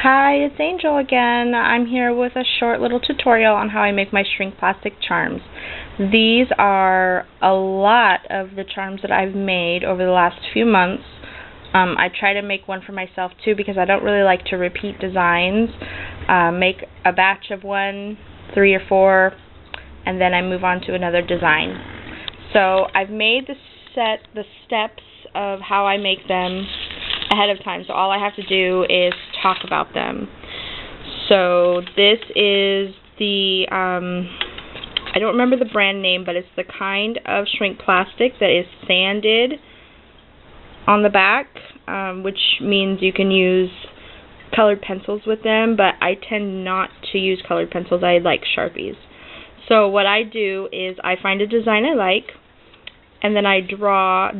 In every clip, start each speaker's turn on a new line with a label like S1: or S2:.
S1: Hi, it's Angel again. I'm here with a short little tutorial on how I make my shrink plastic charms. These are a lot of the charms that I've made over the last few months. I try to make one for myself too because I don't really like to repeat designs. Make a batch of 1, 3 or 4, and then I move on to another design. So I've made the steps of how I make them ahead of time, so all I have to do is talk about them. So this is the I don't remember the brand name, but it's the kind of shrink plastic that is sanded on the back, which means you can use colored pencils with them, but I tend not to use colored pencils. I like Sharpies. So what I do is I find a design I like, and then I draw.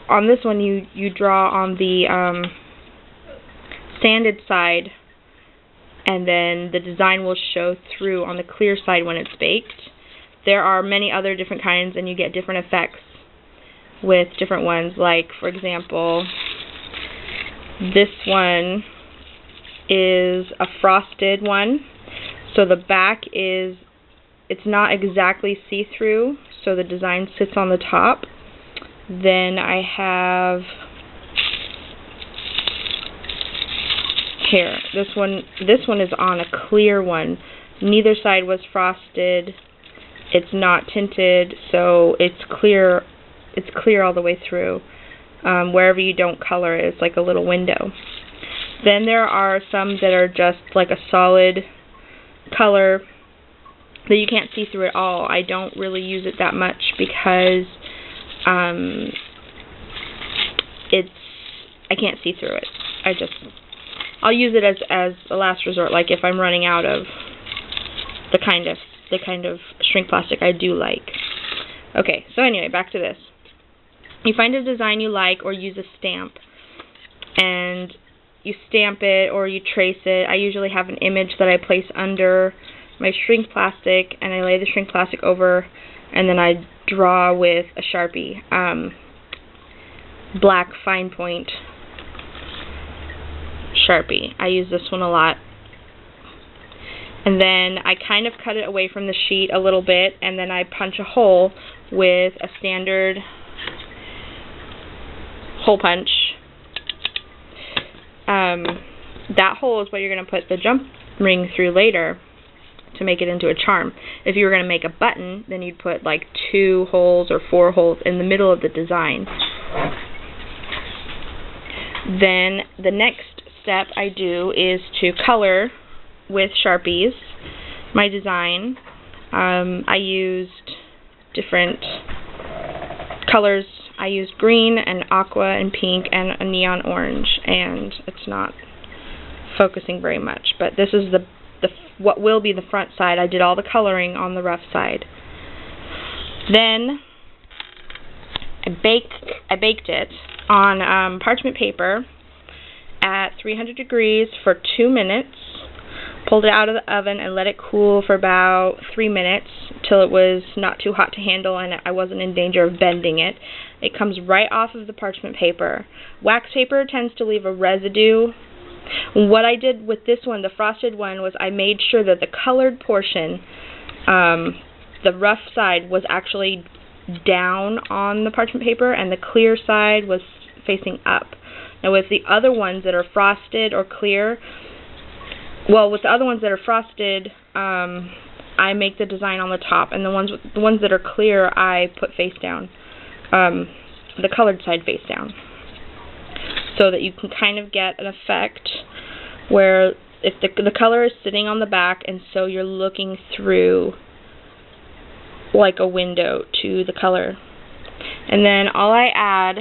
S1: On this one, you draw on the sanded side, and then the design will show through on the clear side when it's baked. There are many other different kinds, and you get different effects with different ones. Like, for example, this one is a frosted one. So the back is, it's not exactly see-through, so the design sits on the top. Then I have here, this one is on a clear one. Neither side was frosted. It's not tinted, so it's clear all the way through. Wherever you don't color it, it's like a little window. Then there are some that are just like a solid color that you can't see through at all. I don't really use it that much because I can't see through it. I'll use it as a last resort, like if I'm running out of the kind of shrink plastic I do like. Okay, so anyway, back to this. You find a design you like or use a stamp, and you stamp it or you trace it. I usually have an image that I place under my shrink plastic, and I lay the shrink plastic over, and then I draw with a Sharpie, black fine point Sharpie. I use this one a lot. And then I kind of cut it away from the sheet a little bit, and then I punch a hole with a standard hole punch. That hole is what you're going to put the jump ring through later to make it into a charm. If you were going to make a button, then you'd put like 2 holes or 4 holes in the middle of the design. Then the next step I do is to color with Sharpies my design. I used different colors. I used green and aqua and pink and a neon orange, and it's not focusing very much, but this is what will be the front side. I did all the coloring on the rough side. Then I baked it on parchment paper at 300 degrees for 2 minutes, pulled it out of the oven and let it cool for about 3 minutes till it was not too hot to handle and I wasn't in danger of bending it. It comes right off of the parchment paper. Wax paper tends to leave a residue. What I did with this one, the frosted one, was I made sure that the colored portion, the rough side, was actually down on the parchment paper and the clear side was facing up. Now with the other ones that are frosted or clear, with the other ones that are frosted, I make the design on the top, and the ones that are clear I put face down, the colored side face down, so that you can kind of get an effect where if the color is sitting on the back, and so you're looking through like a window to the color. And then all I add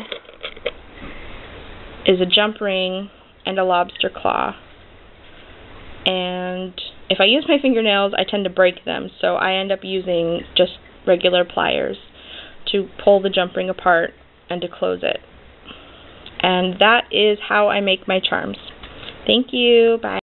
S1: is a jump ring and a lobster claw. And if I use my fingernails, I tend to break them, so I end up using just regular pliers to pull the jump ring apart and to close it. And that is how I make my charms. Thank you. Bye.